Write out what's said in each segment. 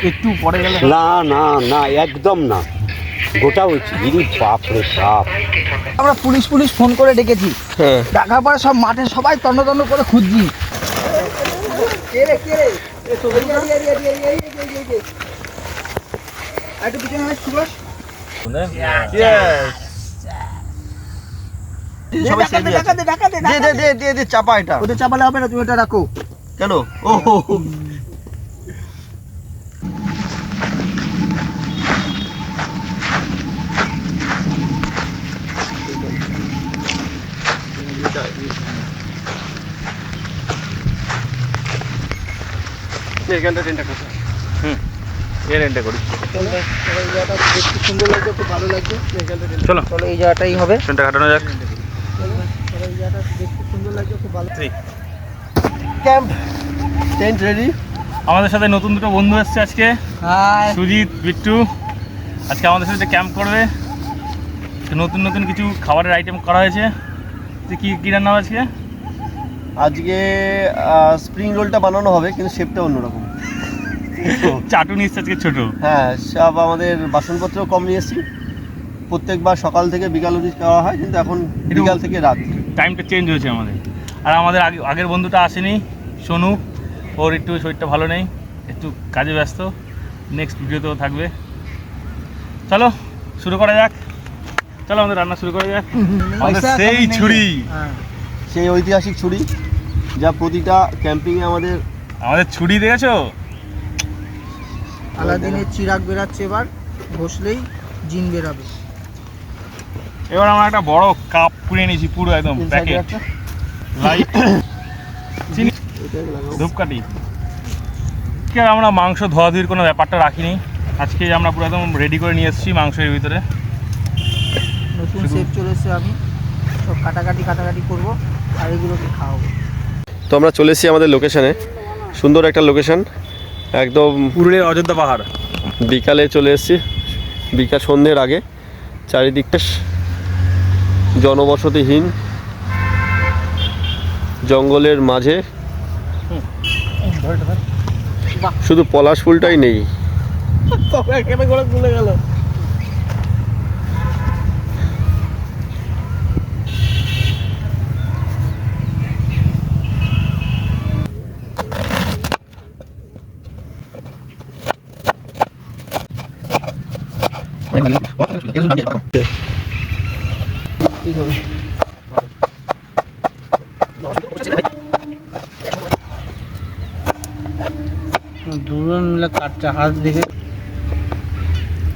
একটু পরে গেলে না না না একদম না, গোটা হয়েছে। বাপ রে বাপ। আমরা পুলিশ ফোন করে ডেকেছি, ডাকার পরে সব মাঠে সবাই তন্ন করে খুঁজছি। চাপা এটা, ওটা চাপালে হবে না, তুমি ওটা রাখো। কেন? ও এখানটা ট্রেনটা করছে। ট্রেনটা করি। দেখতে সুন্দর লাগছে, খুব ভালো লাগছে। চলো চলো এই জায়গাটাই হবে, ট্রেনটা কাটানো যাক। এই জায়গাটা দেখতে সুন্দর লাগছে, খুব ভালো। Camp tent ready. আমাদের সাথে নতুন দুটো বন্ধু এসছে আজকে, হাই, সুজিত, বিট্টু। আজকে আমাদের সাথে ক্যাম্প করবে। নতুন কিছু খাবারের আইটেম করা হয়েছে। কি কি রান্না হবে আজকে? আজকে স্প্রিং রোলটা বানানো হবে, কিন্তু শেপটা অন্যরকম। চাটুনি এসছে আজকে ছোট। হ্যাঁ, সব আমাদের বাসনপত্র কম নিয়ে এসেছি। প্রত্যেকবার সকাল থেকে বিকাল অবধি খাওয়া হয়, কিন্তু এখন বিকাল থেকে রাত টাইমটা চেঞ্জ হয়েছে আমাদের। আর আমাদের আগের বন্ধুটা আসেনি, সোনু। ওর একটু শরীরটা ভালো নেই, একটু কাজে ব্যস্ত। নেক্সট ভিডিওতেও থাকবে। চলো শুরু করা যাক। চলো আমাদের রান্না শুরু করা যাক। আমাদের সেই ছুরি, সেই ঐতিহাসিক ছুরি, যা প্রতিটা ক্যাম্পিংয়ে আমাদের ছুরি দেখেছো? আলাদিনের চিরাগ বেরাচ্ছে, এবার ঘষলেই জিন বেরাবে। এবার আমরা একটা বড় কাপ পুড়ে নিয়েছি, পুরো একদম প্যাকেট। লাইট, চিনি, ধূপকাঠি। আমরা মাংস ধোয়াধুয়ির কোনো ব্যাপারটা রাখিনি। আজকে আমরা পুরো একদম রেডি করে নিয়ে এসেছি মাংসের ভিতরে। নতুন শেপ চলে এসেছে, আমি সব কাটাকাটি করবো আর এগুলোকে খাওয়াবো। তো আমরা চলে এসেছি আমাদের লোকেশানে। সুন্দর একটা লোকেশান, একদম পুরুলিয়ার অযোধ্যা পাহাড়। বিকালে চলে এসেছি, বিকাল সন্ধ্যের আগে। চারিদিকটা জনবসতিহীন, জঙ্গলের মাঝে। শুধু পলাশ ফুলটাই নেই। ভুলে গেল। দুজন মিলে কাটছে হাত দেখে।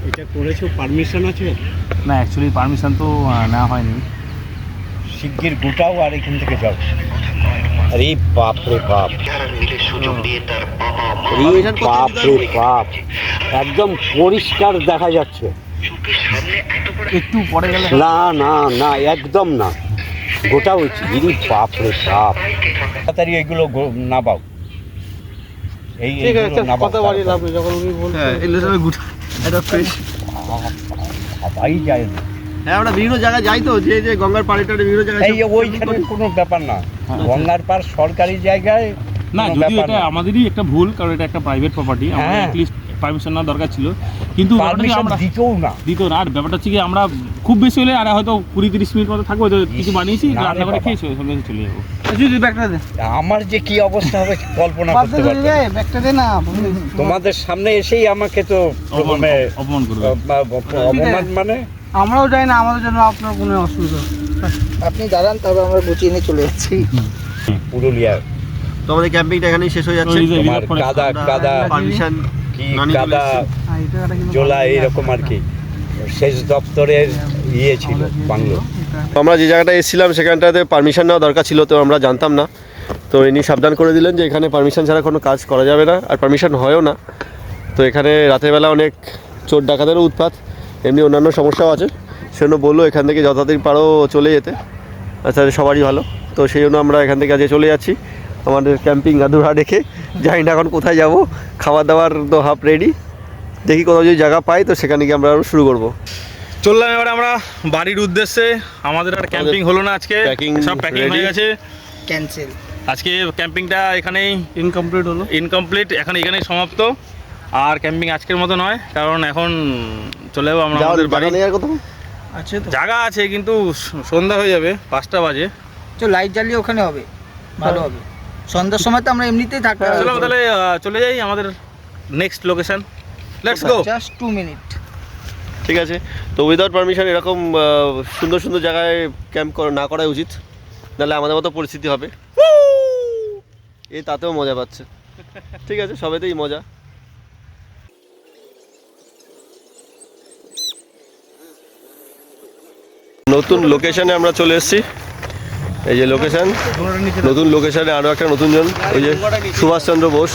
এটা করেছো, পারমিশন আছে? না, অ্যাকচুয়ালি পারমিশন তো নেওয়া হয়নি। শিগগির গোটাও আর এখান থেকে যাও। আরে বাপ রে বাপ, বাপ রে বাপ, একদম পরিষ্কার দেখা যাচ্ছে। একটু পরে গেলে না না না একদম না, গোটা হয়েছে। বাপ রে বাপ, তাড়াতাড়ি এইগুলো নাবাও। এই কথা বলি লাভ নেই, যখন উনি ভাই যায় না। হ্যাঁ, আমরা বিভিন্ন জায়গায় যাই তো, যে গঙ্গার পাড়েটা বিভিন্ন জায়গায়। ওইখানে কোনো ব্যাপার না, গঙ্গার পাড় সরকারি জায়গায় না। যদিও এটা আমাদেরই একটা ভুল, কারণ এটা একটা প্রাইভেট প্রপার্টি। আমাদের অ্যাটলিস্ট পারমিশন নেওয়া দরকার ছিল, কিন্তু আমরা দিত না। আর ব্যাপারটা হচ্ছে কি, আমরা খুব বেশি হলে আর হয়তো 20-30 মিনিট মতো থাকবো, কিছু বানিয়েছি, রান্না করে খেয়েছি, ওই সঙ্গে চলে যাবো। আমার যে কি অবস্থা হবে কল্পনা করতে পারবে না। তোমাদের সামনে এসেই আমাকে তো অপমান করবে। অপমান মানে আমরাও যাই না, আমাদের জন্য আপনার কোনো অসুবিধা। আপনি দাঁড়ান, তবে আমরা গুছিয়ে নিয়ে চলে যাচ্ছি পুরুলিয়া। তো আমাদের ক্যাম্পিংটা এখানেই শেষ হয়ে যাচ্ছে। কাদা পারমিশন কি কাদা জোলা এরকম আর কি, শেষ দপ্তরের ছিল বাংলো। আমরা যে জায়গাটা এসেছিলাম সেখানটাতে পারমিশন নেওয়া দরকার ছিল, তো আমরা জানতাম না। তো ইনি সাবধান করে দিলেন যে এখানে পারমিশন ছাড়া কোনো কাজ করা যাবে না, আর পারমিশন হয়ও না। তো এখানে রাতের বেলা অনেক চোর ডাকাতেরও উৎপাত, এমনি অন্যান্য সমস্যাও আছে। সেজন্য বললো এখান থেকে যত তাড়াতাড়ি পারো চলে যেতে, তাহলে সবারই ভালো। তো সেই জন্য আমরা এখান থেকে আজকে চলে যাচ্ছি। আমাদের ক্যাম্পিং আধুরা রেখে জানি না এখন কোথায় যাব। খাবার দাবার তো হাফ রেডি, দেখি কোথাও যদি জায়গা পাই তো সেখানে গিয়ে আমরা শুরু করবো। চললাম এবারে আমরা বাড়ির উদ্দেশ্যে। আমাদের আর ক্যাম্পিং হলো না আজকে, সব প্যাকিং হয়ে গেছে, ক্যান্সেল। আজকে ক্যাম্পিংটা এখানেই ইনকমপ্লিট। এখন এখানেই সমাপ্ত। আর ক্যাম্পিং আজকের মতো নয়, কারণ এখন চলে যাবো আমরা আমাদের বাড়ি। আছে তো, জায়গা আছে কিন্তু সন্ধ্যা হয়ে যাবে, 5টা বাজে। তো লাইট জ্বালিয়ে ওখানে হবে, ভালো হবে। সন্ধ্যার সময় তো আমরা এমনিতেই থাকতে চলো তাহলে চলে যাই আমাদের next location. Let's go. Just 2 minute. ঠিক আছে, তো উইদাউট পারমিশন এরকম সুন্দর সুন্দর জায়গায় ক্যাম্প না করাই উচিত, নাহলে আমাদের মতো পরিস্থিতি হবে। এই তাতেও মজা পাচ্ছে। ঠিক আছে, সবেতেই মজা। নতুন লোকেশনে আমরা চলে এসেছি। এই যে লোকেশন, নতুন লোকেশনে আরও একটা নতুন জন, ওই যে সুভাষচন্দ্র বোস,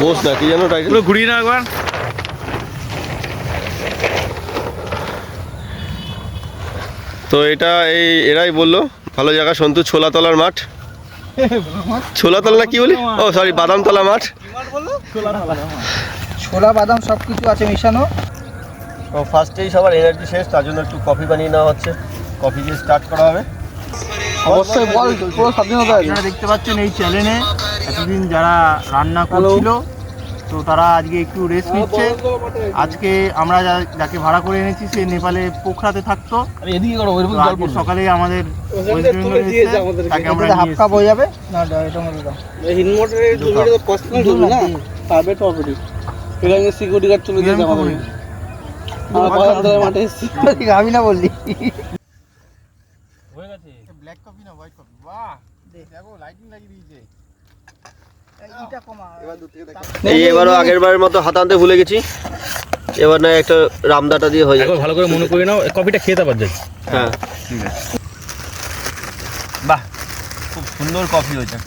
বোস না কি যেন টাইটেল, ঘুরিয়ে না একবার। তো এটা এরাই বললো ভালো জায়গা, সন্তু ছোলাতলার মাঠ, ছোলাতলা না কি বলি, ও সরি বাদামতলা মাঠ। ছোলা বাদাম সব কিছু আছে মেশানো। তো ফার্স্টেই সবার এনার্জি শেষ, তার জন্য একটু কফি বানিয়ে নেওয়া হচ্ছে, কফি দিয়ে স্টার্ট করা হবে। অবশ্যই বল, পুরো স্বাধীনতা। আপনারা দেখতে পাচ্ছেন এই চ্যানেলে এতদিন যারা রান্না করছিল, তো তারা আজকে একটু রেস্ট নিচ্ছে। আজকে আমরা যাকে ভাড়া করে এনেছি সে নেপালে পোখরাতে থাকতো। আজকে সকালে আমাদের তাকে আমরা হাফ কাপ হয়ে যাবে না, এটা মধ্যে দাও হিনমোটরে তুমি তো পার্সোনাল ঢুকবে না, প্রাইভেট প্রপার্টি। এখানে সিকিউরিটি গার্ড চলে দিয়েছে আমাদের। আমরা মাঠে এসেছি, আমি না বললি হয়ে গেছে। ব্ল্যাক কফি না হোয়াইট কফি? বাহ, দেখো লাইটিং লাগিয়ে দিয়েছে। এইটা কমা এই এবারও আগের বারের মতো হাতাতে ভুলে গেছি, এবার না একটা রামদাটা দিয়ে হয়ে যাবে। ভালো করে মনে করে নাও, কফিটা খেতে পারবে। হ্যাঁ ঠিক আছে। বাহ, খুব সুন্দর কফি হয়েছে।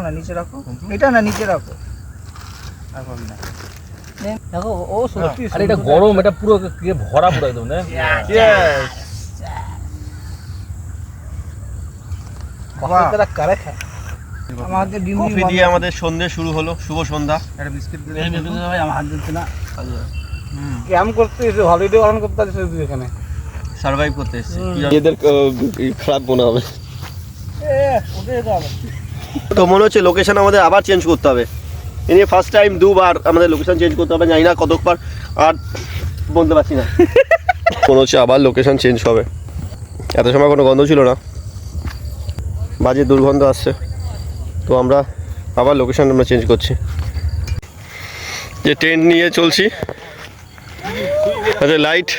না নিচে রাখো, এটা না নিচে রাখো, আর কফি না দেখো। ও সত্যি, আর এটা গরম, এটা পুরো ভরা পুরো একদম না। কফিটা কারে খায়। আমাদের ডিম কফি দিয়ে আমাদের সন্ধ্যে শুরু হলো, শুভ সন্ধ্যা। একটা বিস্কিট দিয়ে ভাই, আমার হাত দিচ্ছে না। ক্যাম্প করতে এসে হলিডে পালন করতে আসছে এখানে, সার্ভাইভ করতে এসেছে। এদের খারাপ মনে হবে। তো মনে হচ্ছে লোকেশন আমাদের আবার চেঞ্জ করতে হবে। এই নিয়ে ফার্স্ট টাইম দুবার আমাদের লোকেশন চেঞ্জ করতে হবে, জানি না কতবার, আর বলতে পারছি না। মনে হচ্ছে আবার লোকেশন চেঞ্জ হবে। এত সময় কোনো গন্ধ ছিল না, বাজে দুর্গন্ধ আসছে। তো আমরা আবার লোকেশন আমরা চেঞ্জ করছি। যে টেন্ট নিয়ে চলছি, আচ্ছা লাইট,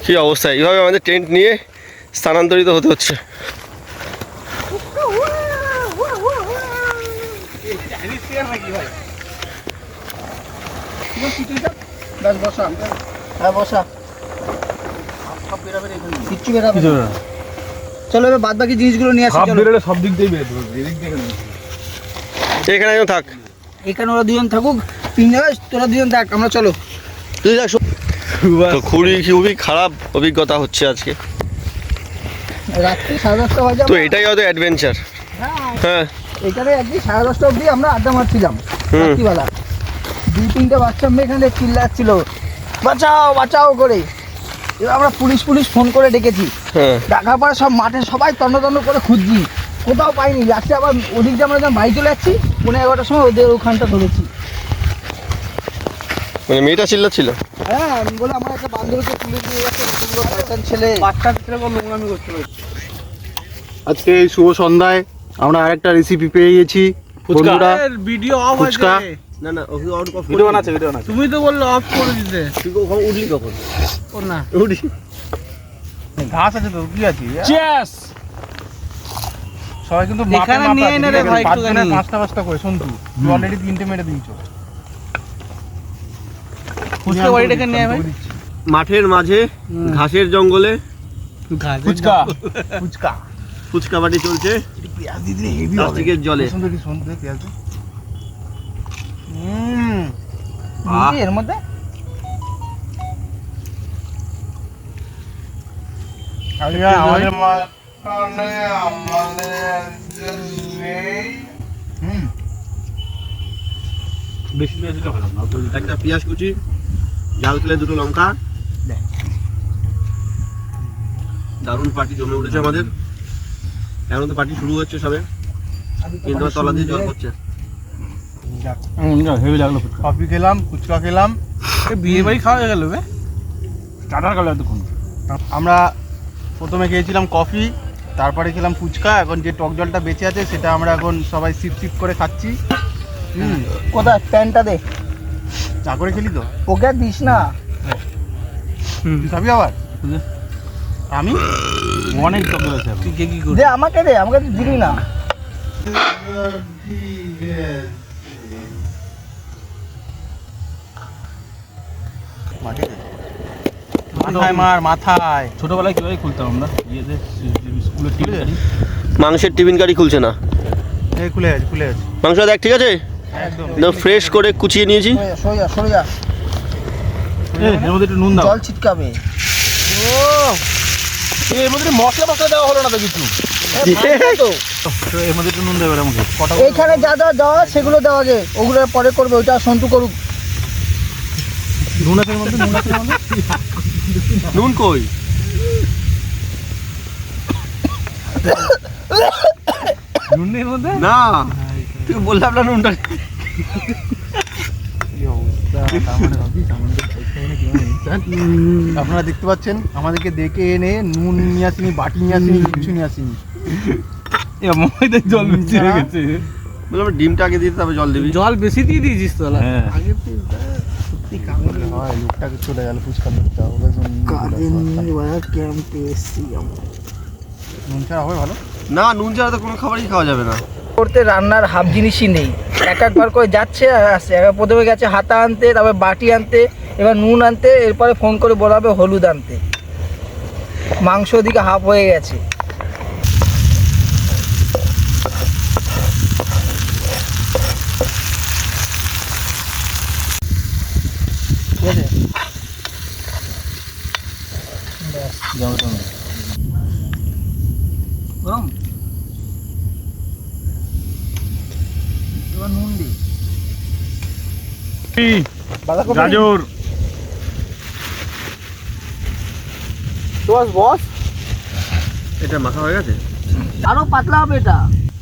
কি অবস্থা, এইভাবে আমাদের টেন্ট নিয়ে স্থানান্তরিত হতে হচ্ছে। চলো এবার বাদ বাকি জিনিসগুলো নিয়ে আসি। সব দিক দিয়ে এখানে একজন থাক, এখানে ওরা দুজন থাকুক, 3 জায়গায় তোরা দুজন থাক, আমরা চলো। তুই দেখ। তো খুবই খারাপ অভিজ্ঞতা হচ্ছে আজকে। রাত্রি 10:30 বাজে, তো এটাই হয়তো অ্যাডভেঞ্চার। হ্যাঁ, এখানে একদিন 10:30 অবধি আমরা আড্ডা মারছিলাম রাত্রিবেলা। 2-3টে বাচ্চা মেয়ে এখানে চিল্লাচ্ছিল বাঁচাও বাঁচাও করে। এবার আমরা পুলিশ ফোন করে ডেকেছি। ডাকার পরে সব মাঠে সবাই তন্ন করে খুঁজছি, কোথাও পাইনি। লাস্টে আবার ওদিক দিয়ে আমরা যখন বাড়ি চলে যাচ্ছি 11:30টার সময় ওদের ওখানটা ধরেছি। মানে মেয়েটা চিল্লাচ্ছিল। হ্যাঁ, আমি বলে আমার একটা বান্ধবীকে পুলিশ নিয়ে যাচ্ছে, ছেলে বাচ্চা ছেলে নোংরামি করছিল। আজকে এই শুভ সন্ধ্যায় আমরা আরেকটা রেসিপি পেয়ে গেছি। বন্ধুরা ভিডিও অফ ফুচকা, না না, ওকে অন কফি ভিডিও বানাচ্ছে। তুমি তো বললে অফ করে দিতে। তুই ওখানে উঠলি কখন? ওর না উঠি ঘাস আছে তো, কি আছে? চিয়ার্স। সবাই কিন্তু এখানে নিয়ে এনে রে ভাই, একটুখানি 5টা করে। শুন, তুই অলরেডি 3টে মেরে দিয়েছো। ফুচকা বাড়িটাকে নিয়ে ভাই, মাঠের মাঝে ঘাসের জঙ্গলে ফুচকা ফুচকা বাটি চলছে পেঁয়াজ দিয়ে দিলে হেভি হবে। প্লাস্টিকের জলে। শুন পেঁয়াজ দে। এর মধ্যে বেশি পেঁয়াজ দিলে ভালো না। একটা পেঁয়াজ কুচি, ঝাল তেলে দুটো লঙ্কা। দারুণ পার্টি জমে উঠেছে আমাদের। এখন তো পার্টি শুরু হচ্ছে সবে, কিন্তু তলা দিয়ে জল পড়ছে। হেভি লাগলো কফি খেলাম, ফুচকা খেলাম, বিয়ে বাড়ি খাওয়া হয়ে গেল বে, স্টার্টার গেল এতক্ষণ। আমরা প্রথমে খেয়েছিলাম কফি, তারপরে খেলাম ফুচকা। এখন যে টক জলটা বেঁচে আছে সেটা আমরা এখন সবাই সিপ সিপ করে খাচ্ছি। কোথায় প্যান্টটা দে, চা করে খেলি তো। ওকে আর দিস না। তুই খাবি আবার? আমি অনেক টক আছে। তুই কে কি দে আমাকে দে, আমাকে তো দিবি না। মাথায় মার, মাথায়। ছোটবেলায় কিভাবে খুলতাম আমরা ইয়েতে স্কুলের টিভি। মাংসের টিফিন কারি খুলছে না। এই খুলে আছে, খুলে আছে মাংস দেখ, ঠিক আছে, একদম ফ্রেশ করে কুচিয়ে নিয়েছি। সরে যা, সরে যা, এর মধ্যে একটু নুন দাও। জল ছিটকাবে। এর মধ্যে মশলা মশলা দেওয়া হলো না তো কিছু। তো এর মধ্যে একটু নুন দেবে আমাকে। এইখানে যা যা দেওয়া সেগুলো দেওয়া আগে, ওগুলো পরে করবে, ওইটা সন্তু করুক। নুন আছে এর মধ্যে, নুন আছে এর মধ্যে। নুন কই? নুন এর মধ্যে না, তুই বললাম না নুনটা। আপনারা দেখতে পাচ্ছেন আমাদেরকে দেখে এনে নুন নিয়ে আসিনি, বাটি নিয়ে আসিনি, কিছু নিয়ে আসিনি। ময়দায় জল বেশি হয়ে গেছে। বললাম ডিমটা আগে দিতে, তারপরে জল দিবি। জল বেশি দিয়ে দিয়েছিস তো। হ্যাঁ, সত্যি কামড় হয়, লোকটাকে চলে গেল ফুচকা লোকটা। ক্যাম্পে এসছি আমরা। নুন ছাড়া হবে ভালো? না, নুন ছাড়া তো কোনো খাবারই খাওয়া যাবে না। করতে রান্নার হাফ জিনিসই নেই, এক একবার করে যাচ্ছে আর আসছে। একবার প্রথমে গেছে হাতা আনতে, তারপর বাটি আনতে, এবার নুন আনতে, এরপরে ফোন করে বলাবে হলুদ আনতে। মাংস ওদিকে হাফ হয়ে গেছে। ঠিক আছে, গরম। এবার নুন দিই। গাজর বস এটা মাখা হয়ে গেছে। আরো পাতলা হবে এটা।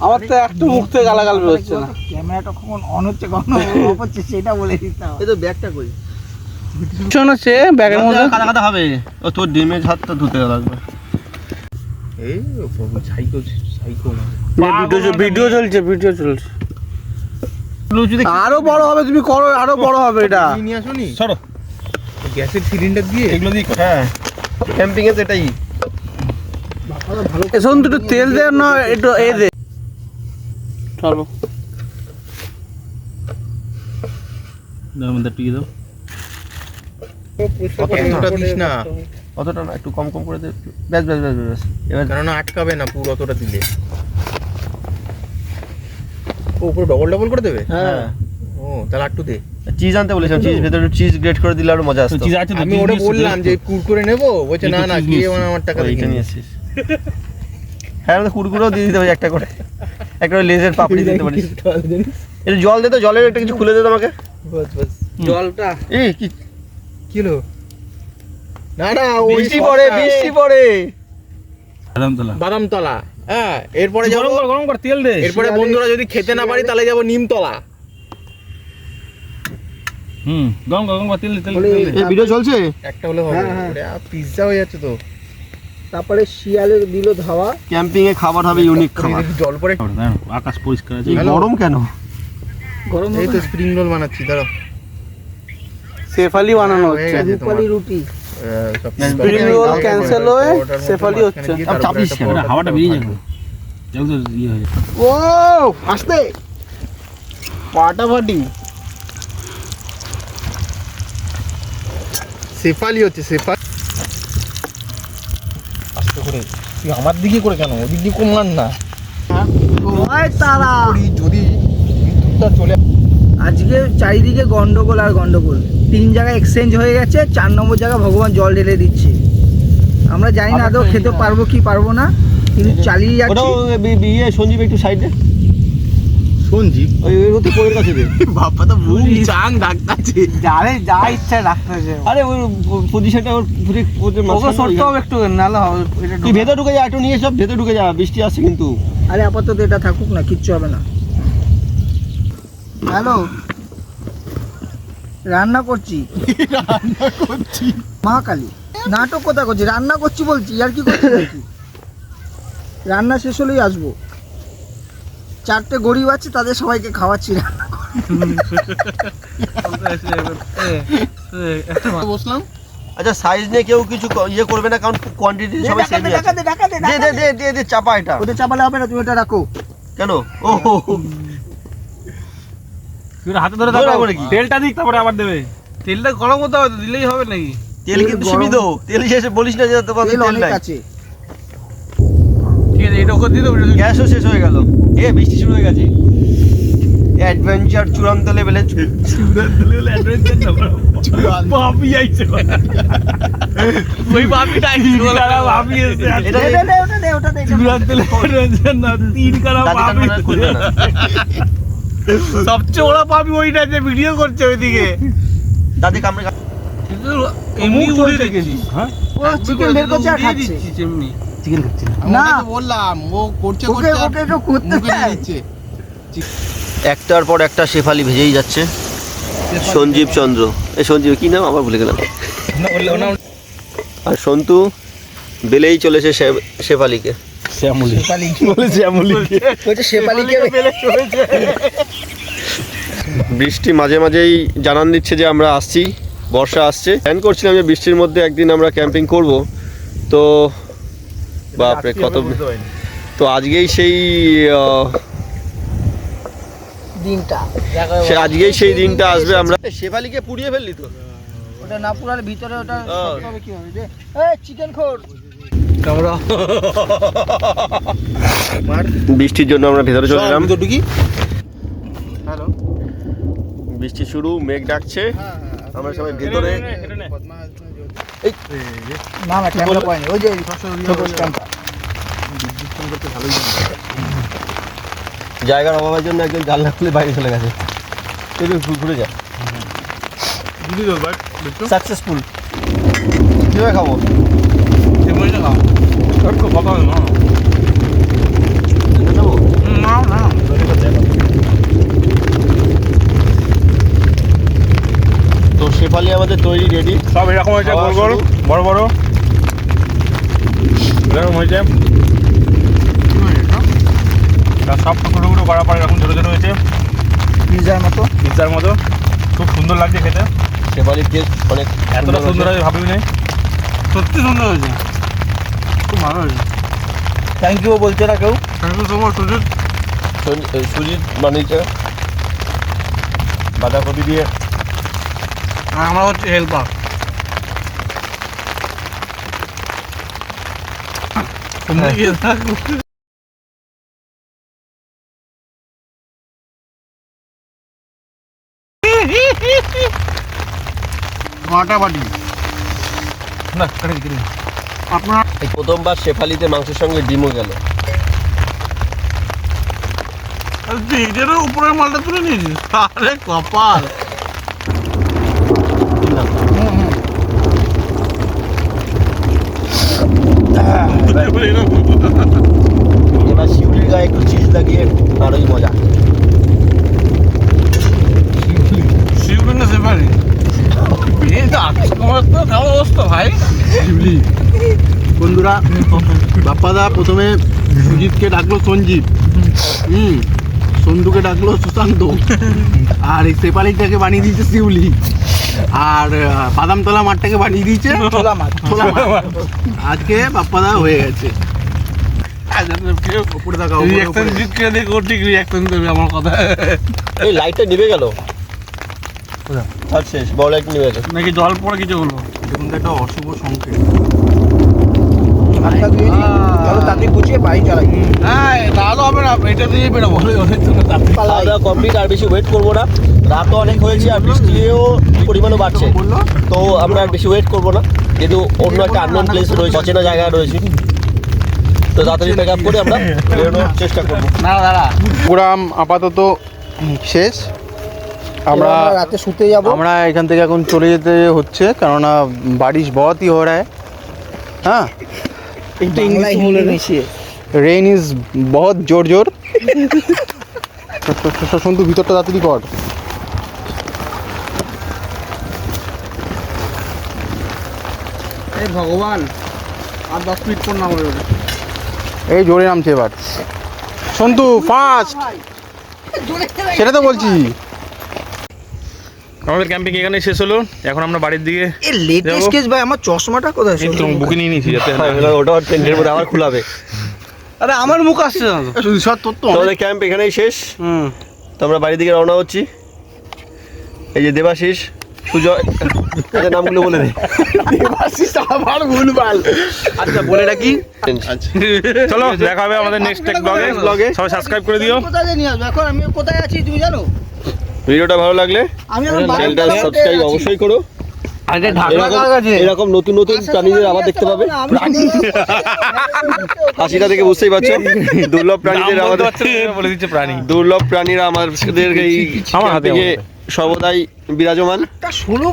আমার তো একটু মুখ থেকে গালাগাল বেরোচ্ছে না। ক্যামেরাটা কখন অন হচ্ছে কখন অফ হচ্ছে সেটা বলে দিতে হবে। এই তো ব্যাগটা কই? শোন হচ্ছে ব্যাগের মধ্যে কাদা কাদা হবে। ও তোর ডিমের হাতটা ধুতে লাগবে। এই সাইকো সাইকো ভিডিও চলছে, ভিডিও চলছে। লুচি দেখি আরো বড় হবে, তুমি করো, আরো বড় হবে এটা। নিয়ে আসুনি সরো গ্যাসের সিলিন্ডার দিয়ে। এগুলো দিয়ে। হ্যাঁ, ক্যাম্পিং এ তো এটাই। এখন দুটো তেল দে না, একটু এ দে। চলো এর মধ্যে টিকে দাও। অতটা দিস না, অতটা না, একটু কম কম করে দে। ব্যাস ব্যাস ব্যাস ব্যাস। এবার কেননা আটকাবে না পুরো অতটা দিলে। ও পুরো ডবল ডবল করে দেবে। হ্যাঁ, ও তাহলে একটু দে। চিজ আনতে বলেছিলাম, চিজ ভেতরে চিজ গ্রেট করে দিলে আরো মজা তো আসতো। চিজ আছে তো, আমি ওটা বললাম যে কুরকুরে নেবো, বলছে না না গিয়ে আমার টাকা এইটা দিয়ে নিয়ে এসেছিস। হ্যাঁ, আমাদের কুরকুরেও দিয়ে দিতে পারি একটা করে, একটা করে লেজের পাপড়ি দিতে পারিস। একটু জল দে তো, জলের একটা কিছু খুলে দে তো আমাকে। বাস বাস। জলটা এই কি কি হলো? না না ওই বৃষ্টি পড়ে, বৃষ্টি পড়ে। বাদামতলা। বাদামতলা। হ্যাঁ, এরপরে যাবো, গরম কর তেল দে। এরপরে বন্ধুরা যদি খেতে না পারি তাহলে যাবো নিমতলা। গরম কর তেল দে, তেল দে। এই ভিডিও চলছে। একটা হলে হবে। পিজ্জা হয়ে যাচ্ছে তো। তারপরে শিয়ালের দিল ধাওয়া। ক্যাম্পিং এ খাবার হবে ইউনিক খাবার। দেখি জল পড়ে। আকাশ পরিষ্কার আছে। এই গরম কেন? গরম এই তো স্প্রিং রোল বানাচ্ছি, দাঁড়াও। সেফালি বানানো হয়ে হচ্ছে। গেছে তোমার। রূপালি রুটি। স্প্রিং রোল ক্যান্সেল হয়ে সেফালি হচ্ছে। চাপিস কেন? হাওয়াটা বেরিয়ে যাবে। যাও তো ইয়ে হয়ে যাবে। ও আস্তে ফাটাফাটি। সেফালি হচ্ছে, সেফালি। আস্তে করে। তুই আমার দিকে করে কেন? ওদিক দিয়ে কমান না। ওই তারা যদি বিদ্যুৎটা চলে আজকে চারিদিকে গন্ডগোল আর গন্ডগোল। 3 জায়গায় এক্সচেঞ্জ হয়ে গেছে, 4 নম্বর জায়গা ভগবান জল ঢেলে দিচ্ছে। আমরা জানি না আদৌ খেতে পারবো কি পারবো না, কিন্তু চালিয়ে যাচ্ছি। ওটাও ইয়ে সঞ্জীব একটু সাইডে। সঞ্জীব ওই ওতে পোয়ের কাছে রে বাপ্পা তো মুখ চাং ডাকতাছে যারে যা ইচ্ছা রাখতে হবে। আরে ওই পজিশনটা ওর পুরো ওকে সরতে হবে একটু, নাহলে হবে এটা তুই ভেতরে ঢুকে যা, একটু নিয়ে সব ভেতরে ঢুকে যা, বৃষ্টি আসছে কিন্তু। আরে আপাতত এটা থাকুক না, কিচ্ছু হবে না। হ্যালো, রান্না করছি মা কালী। নাটক কথা করছি, রান্না করছি বলছি, আর কি করছি নাকি? রান্না শেষ হলেই আসবো। 4টে গরিব আছে, তাদের সবাইকে খাওয়াচ্ছি রান্না বসলাম। আচ্ছা সাইজ নিয়ে কেউ কিছু ইয়ে করবে না, কারণ কোয়ান্টিটি সবাই সেমই আছে। দে দে চাপা এটা। ওদের চাপালে হবে না, তুমি এটা রাখো। কেন? ও হাতে ধরে রাখবো নাকি? তেলটা দিক, তারপরে আবার দেবে। তেলটা গরম হতে হবে, দিলেই হবে নাকি? তেল কিন্তু সীমিত, তেল শেষে বলিস না যে তোমার তেল তেল অনেক নাই। আছে। ঠিক আছে, এটা ওকে দিয়ে দেবো। গ্যাসও শেষ হয়ে গেল। বৃষ্টি শুরু হয়ে গেছে। অ্যাডভেঞ্চার চূড়ান্ত লেভেলে। ভাবি আইছে, ওই ভাবিটা আইছে, ভাবি এসে এটা ওটা দে। চূড়ান্ত লেভেলের না, 3 কারা ভাবি। খুলবে না। সবচেয়ে বড় ভাবি ওইটা, যে ভিডিও করছে ওইদিকে। দাদি কামড়ে কিন্তু এমনি উড়ে দেখেছি। হ্যাঁ, ও চিকেন বের করছে আর খাচ্ছে। এমনি চিকেন খাচ্ছি না। না, তো বললাম ও করছে ওকে ওকে একটু করতে মুখে দিয়ে দেয়। দিচ্ছে। একটার পর একটা শেফালি ভেজেই যাচ্ছে। সঞ্জীব চন্দ্র, এই সঞ্জীব কি নাম আবার ভুলে গেলাম। আর সন্তু বেলেই চলেছে শেফালিকে। শ্যামলি বলে শ্যামলি। বলছে শেফালিকে বৃষ্টি মাঝে মাঝেই জানান দিচ্ছে যে আমরা আসছি, বর্ষা আসছে। প্ল্যান করছিলাম যে বৃষ্টির মধ্যে একদিন আমরা ক্যাম্পিং করব, তো বাপরে কত। তো আজকেই সেই দিনটা, আজকেই সেই দিনটা আসবে। আমরা শেফালিকে পুড়িয়ে ফেললি তো। ওটা না পুরার ভিতরে ওটা হ্যাঁ। শক্ত হবে কি হবে রে? এই চিকেন খোর। বৃষ্টির জন্য আমরা ভেতরে চলে এলাম। ঢুকি। হ্যালো, বৃষ্টি শুরু, মেঘ ডাকছে, আমরা সবাই ভেতরে। না না ক্যামেরা পয়েন্ট, ওই যে ছোট স্ট্যান্ডটা। জায়গার অভাবের জন্য একজন জানলা খুলে বাইরে চলে গেছে। ঘুরে যা, সাকসেসফুল। কীভাবে খাবো? কথা হবে না। নেবো? না না, তো শেফালি আমাদের তৈরি, রেডি। সব এরকম হয়েছে, খাওয়া গোল গোল শুরু। বড় বড় এরকম হয়েছে। আর সব টুকরো টুকরো করার পর এরকম ছোটো ছোটো হয়েছে, পিৎজার মতো। পিৎজার মতো। খুব সুন্দর লাগছে খেতে। শেফালির টেস্ট অনেক এতটা সুন্দর হয়েছে ভাবিনি নাই, সত্যি সুন্দর হয়েছে, খুব ভালো হয়েছে। থ্যাংক ইউ বলছে না কেউ। Thank you so much Sujit. Sujit বানিয়েছে বাঁধাকপি দিয়ে। আর আমরা হচ্ছে হেল্পার। ফাটাফাটি। না কেটে কেটে আপনার এই প্রথমবার শেফালিতে মাংসের সঙ্গে ডিমও গেল। এটারও উপরের মালটা তুলে নিয়েছিস, আরে কপাল। এবার শিউলির গায়ে একটু চিজ লাগিয়ে আরোই মজা। শিউলি না সেফারি, এই তো তোমার তো খাওয়া অবস্থা ভাই। শিবলি। বন্ধুরা, বাপ্পাদা প্রথমে সুজিতকে ডাকলো সঞ্জীব, সন্ধুকে ডাকলো সুশান্ত, আর এই শেফালিটাকে বানিয়ে দিয়েছে শিউলি, আর বাদামতলা মাঠটাকে বানিয়ে দিয়েছে ছোলা মাছ। ছোলা মাছ। আজকে বাপ্পাদা হয়ে গেছে। উপরে থাকা রিঅ্যাকশন জিতকে দেখো, ঠিক রিঅ্যাকশন করবে আমার কথা। এই লাইটটা নিভে গেল। আর শেষ, বড় লাইট নিভে গেল। নাকি জল পড়ে কিছু বলবো? দেখুন তো একটা অশুভ সংকেত। হাতটা ধুয়ে নিই, চলো তাড়াতাড়ি গুছিয়ে বাড়ি চালাই। হ্যাঁ তাহলে হবে না, এটা দিয়ে বেরোবো। খাওয়া দাওয়া কমপ্লিট, আর বেশি ওয়েট করবো না। রাতও অনেক হয়েছে আর বৃষ্টিও পরিমাণও বাড়ছে, তো আমরা আর বেশি ওয়েট করবো না, যেহেতু অন্য একটা আননোন প্লেস রয়েছে, অচেনা জায়গায় রয়েছে। তো তাড়াতাড়ি প্যাক আপ করে আমরা বেরোনোর চেষ্টা করবো। প্রোগ্রাম আপাতত শেষ। আমরা রাতে শুতে যাবো। আমরা এখান থেকে এখন চলে যেতে হচ্ছে, কেননা বারিশ বহুত হি হো রা হ্যায়। হ্যাঁ, বাংলায় হিন্দি মিশিয়ে। রেইন ইজ বহুত জোর জোর। সন্তু ভিতরটা তাড়াতাড়ি কর। এই ভগবান, আর 10 মিনিট পর নামবে। এই জোরে নামছে এবার। সন্তু ফাস্ট, সেটা তো বলছি। আমাদের ক্যাম্পিং এখানে শেষ হলো, এখন আমরা বাড়ির দিকে এ লেটেস্ট কেস ভাই, আমার চশমাটা কোথায়? বুকে নিয়ে নিয়েছি যাতে ওটা টেন্টের মধ্যে আবার খুলাবে। আরে আমার মুখ আসছে না তো। সব তোর তো আমাদের ক্যাম্প এখানেই শেষ। তো আমরা বাড়ির দিকে রওনা হচ্ছি। এই যে দেবাশিস, সুজয়, এদের নামগুলো বলে দে। আবার ভুলভাল। আচ্ছা বলে রাখি, চলো দেখা হবে আমাদের নেক্সট ব্লগে। সবাই সাবস্ক্রাইব করে দিও। কোথায় নিয়ে আসবে এখন? আমি কোথায় আছি তুমি জানো? ভিডিওটা ভালো লাগলে আমি এখন চ্যানেলটা সাবস্ক্রাইব অবশ্যই করো। এরকম নতুন নতুন প্রাণীদের আবার দেখতে পাবে। হাসিটা দেখে বুঝতেই পারছো, দুর্লভ প্রাণীদের আমাদের বলে দিচ্ছে প্রাণী, দুর্লভ প্রাণীরা আমাদের এই আমার হাতে সর্বদাই বিরাজমান। 16